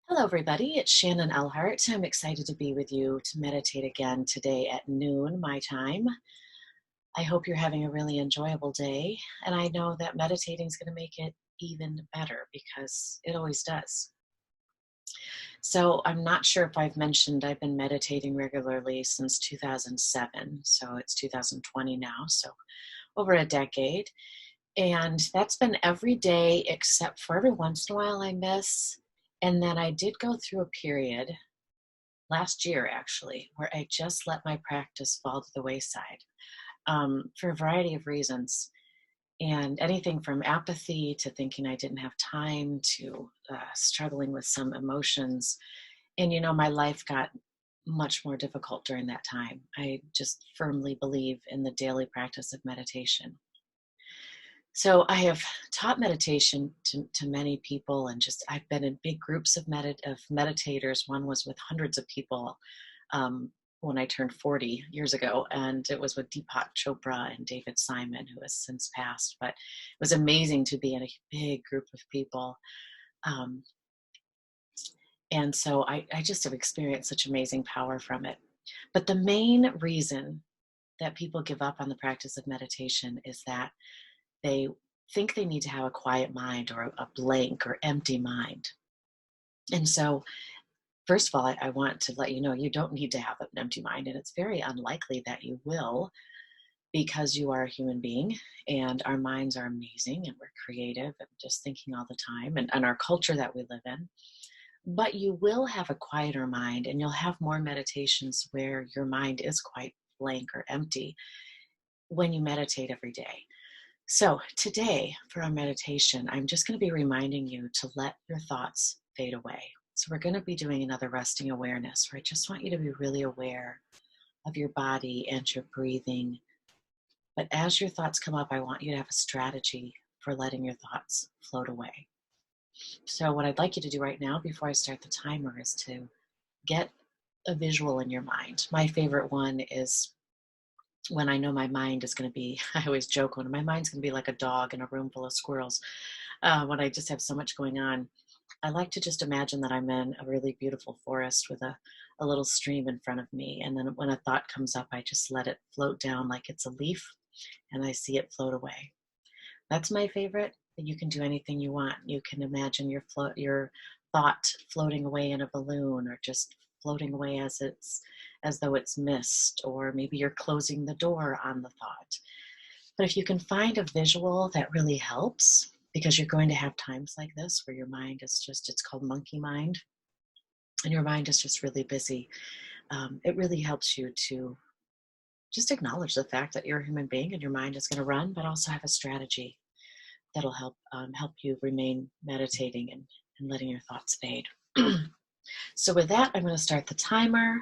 Hello, everybody. It's Shannon Elhart. I'm excited to be with you to meditate again today at noon, my time. I hope you're having a really enjoyable day. And I know that meditating is going to make it even better because it always does. So, I'm not sure if I've mentioned I've been meditating regularly since 2007. So, it's 2020 now. So, over a decade. And that's been every day except for every once in a while I miss. And then I did go through a period last year actually, where I just let my practice fall to the wayside for a variety of reasons. And anything from apathy to thinking I didn't have time to struggling with some emotions. And, my life got much more difficult during that time. I just firmly believe in the daily practice of meditation. So I have taught meditation to many people, and just I've been in big groups of meditators. One was with hundreds of people when I turned 40 years ago, and it was with Deepak Chopra and David Simon, who has since passed. But it was amazing to be in a big group of people. Um, and so I just have experienced such amazing power from it. But the main reason that people give up on the practice of meditation is that they think they need to have a quiet mind or a blank or empty mind. And so, first of all, I want to let you know you don't need to have an empty mind, and it's very unlikely that you will because you are a human being and our minds are amazing and we're creative and just thinking all the time and our culture that we live in. But you will have a quieter mind and you'll have more meditations where your mind is quite blank or empty when you meditate every day. So, today for our meditation, I'm just going to be reminding you to let your thoughts fade away. So, we're going to be doing another resting awareness where I just want you to be really aware of your body and your breathing. But as your thoughts come up, I want you to have a strategy for letting your thoughts float away. So, what I'd like you to do right now before I start the timer is to get a visual in your mind. My favorite one is when I know my mind is going to be, I always joke when my mind's going to be like a dog in a room full of squirrels, when I just have so much going on. I like to just imagine that I'm in a really beautiful forest with a little stream in front of me. And then when a thought comes up, I just let it float down like it's a leaf and I see it float away. That's my favorite. You can do anything you want. You can imagine your thought floating away in a balloon or just floating away as though it's mist, or maybe you're closing the door on the thought. But if you can find a visual that really helps, because you're going to have times like this where your mind is just, it's called monkey mind, and your mind is just really busy. It really helps you to just acknowledge the fact that you're a human being and your mind is going to run, but also have a strategy that'll help you remain meditating and letting your thoughts fade. So with that, I'm going to start the timer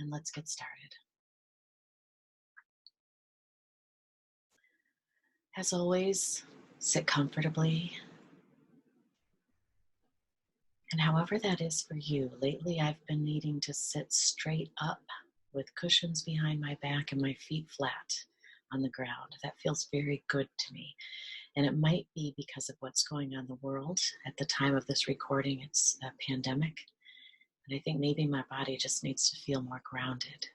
and let's get started. As always, sit comfortably. And however that is for you, lately I've been needing to sit straight up with cushions behind my back and my feet flat on the ground. That feels very good to me. And it might be because of what's going on in the world. At the time of this recording, it's a pandemic. And I think maybe my body just needs to feel more grounded.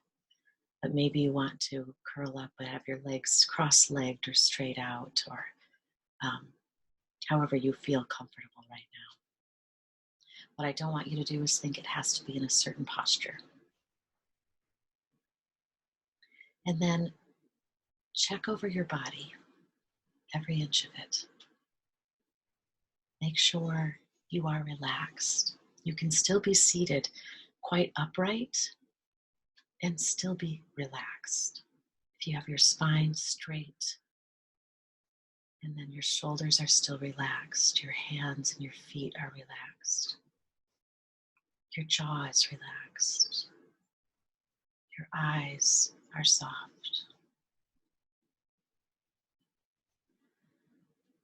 But maybe you want to curl up and have your legs cross-legged or straight out, or however you feel comfortable right now. What I don't want you to do is think it has to be in a certain posture. And then check over your body, every inch of it. Make sure you are relaxed. You can still be seated quite upright and still be relaxed. If you have your spine straight, and then your shoulders are still relaxed, your hands and your feet are relaxed, your jaw is relaxed, your eyes are soft.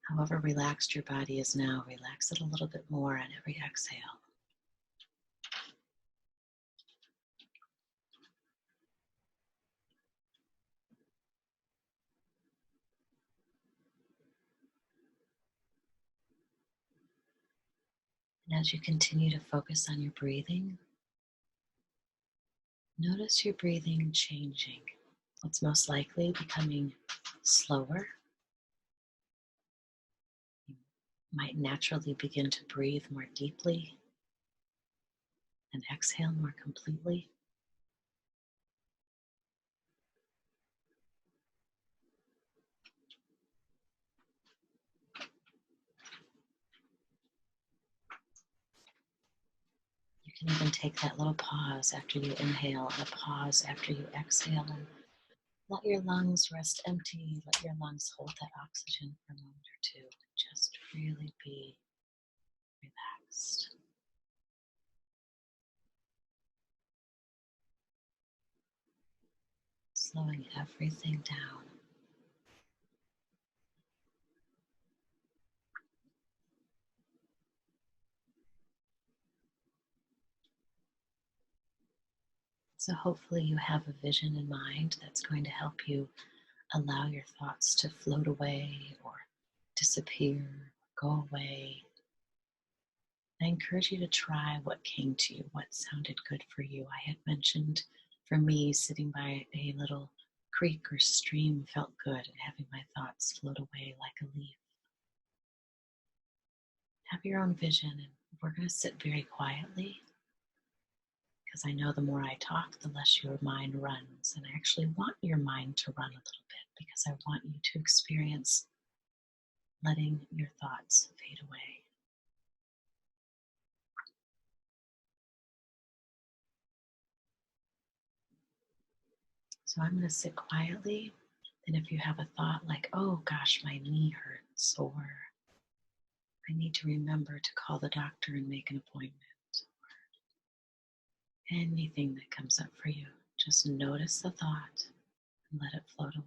However relaxed your body is now, relax it a little bit more on every exhale. And as you continue to focus on your breathing, notice your breathing changing. It's most likely becoming slower. You might naturally begin to breathe more deeply and exhale more completely. You can even take that little pause after you inhale and a pause after you exhale and let your lungs rest empty. Let your lungs hold that oxygen for a moment or two. Just really be relaxed. Slowing everything down. So hopefully you have a vision in mind that's going to help you allow your thoughts to float away or disappear, go away. I encourage you to try what came to you, what sounded good for you. I had mentioned for me, sitting by a little creek or stream felt good and having my thoughts float away like a leaf. Have your own vision, and we're going to sit very quietly because I know the more I talk, the less your mind runs. And I actually want your mind to run a little bit because I want you to experience letting your thoughts fade away. So I'm going to sit quietly. And if you have a thought like, oh gosh, my knee hurts, or I need to remember to call the doctor and make an appointment, anything that comes up for you, just notice the thought and let it float away.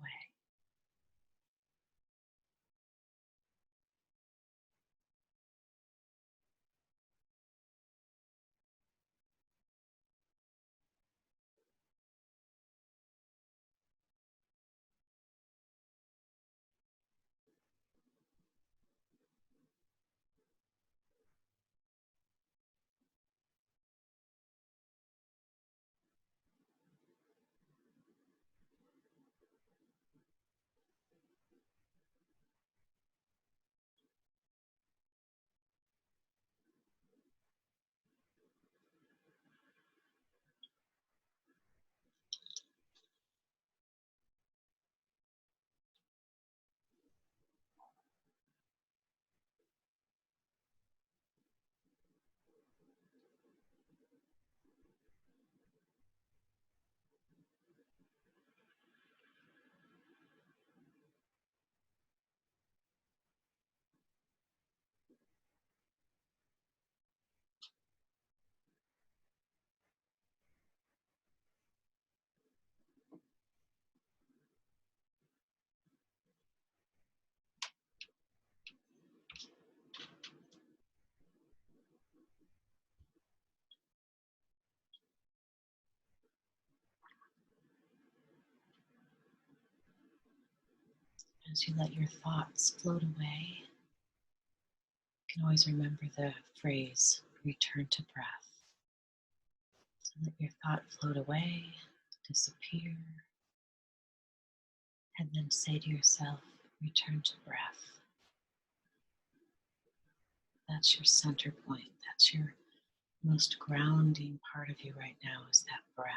As you let your thoughts float away, you can always remember the phrase, return to breath. So let your thought float away, disappear, and then say to yourself, return to breath. That's your center point. That's your most grounding part of you right now, is that breath.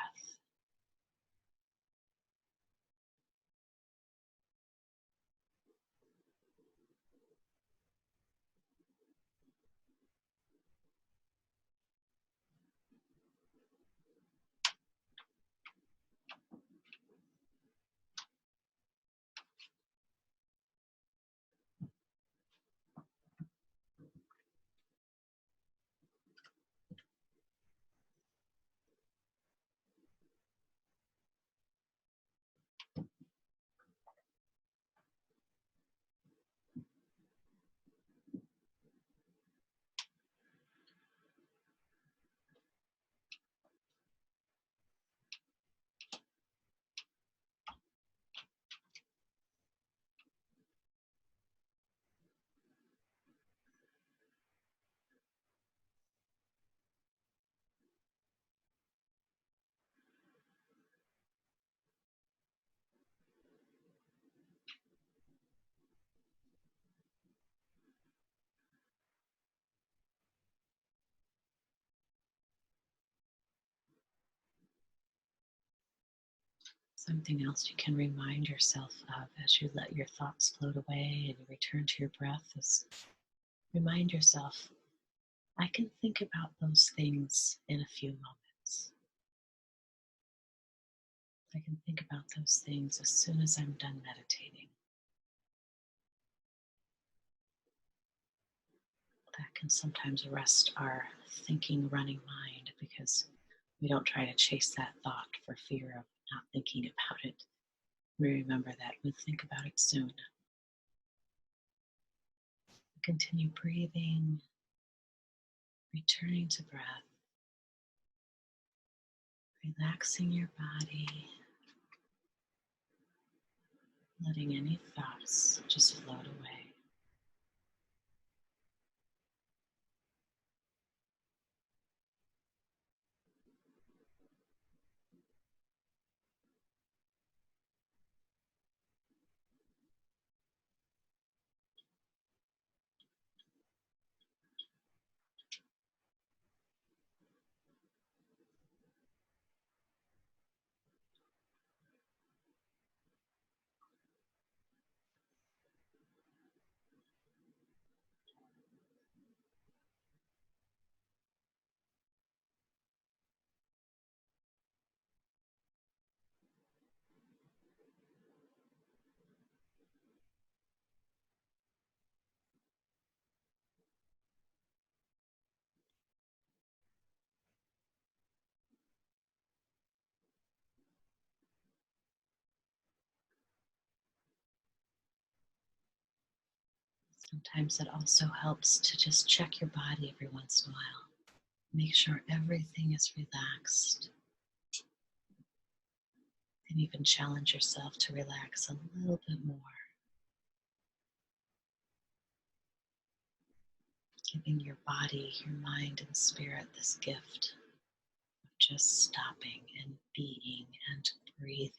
Something else you can remind yourself of as you let your thoughts float away and you return to your breath is remind yourself, I can think about those things in a few moments. I can think about those things as soon as I'm done meditating. That can sometimes arrest our thinking, running mind because we don't try to chase that thought for fear of not thinking about it. We remember that we'll think about it soon. Continue breathing, returning to breath, relaxing your body, letting any thoughts just float away. Sometimes it also helps to just check your body every once in a while. Make sure everything is relaxed. And even challenge yourself to relax a little bit more. Giving your body, your mind, and spirit this gift of just stopping and being and breathing.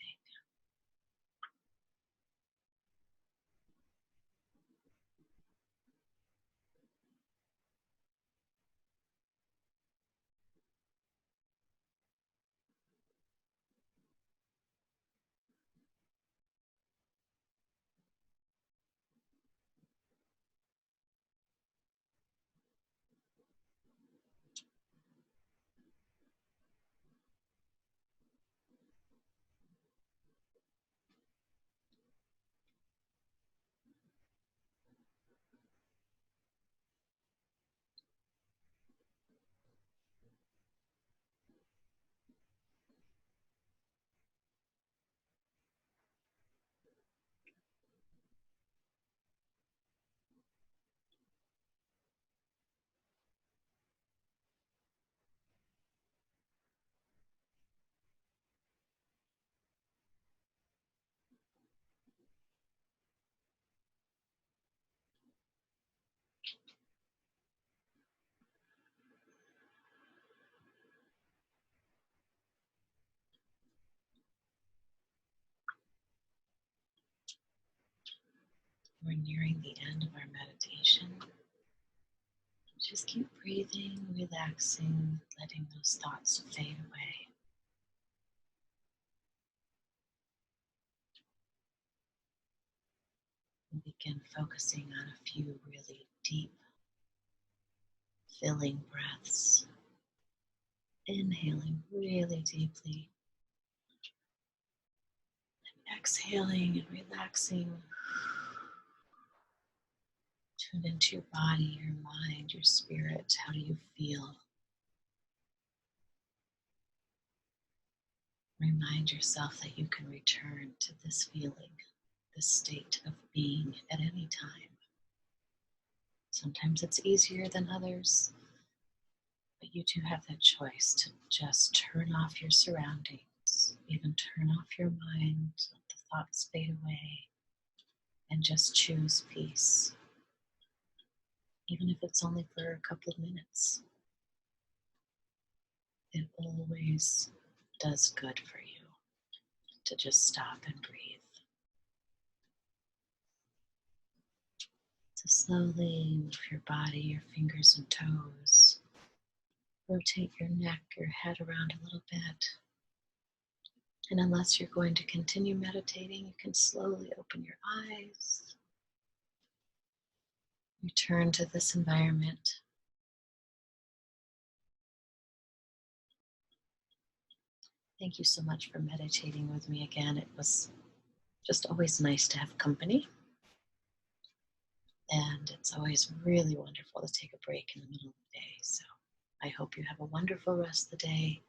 We're nearing the end of our meditation. Just keep breathing, relaxing, letting those thoughts fade away. And begin focusing on a few really deep, filling breaths. Inhaling really deeply. And exhaling and relaxing. Tune into your body, your mind, your spirit. How do you feel? Remind yourself that you can return to this feeling, this state of being at any time. Sometimes it's easier than others, but you do have that choice to just turn off your surroundings, even turn off your mind, let the thoughts fade away, and just choose peace, even if it's only for a couple of minutes. It always does good for you to just stop and breathe. So slowly move your body, your fingers and toes. Rotate your neck, your head around a little bit. And unless you're going to continue meditating, you can slowly open your eyes, return to this environment. Thank you so much for meditating with me again. It was just always nice to have company. And it's always really wonderful to take a break in the middle of the day. So I hope you have a wonderful rest of the day.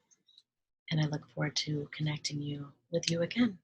And I look forward to connecting with you again.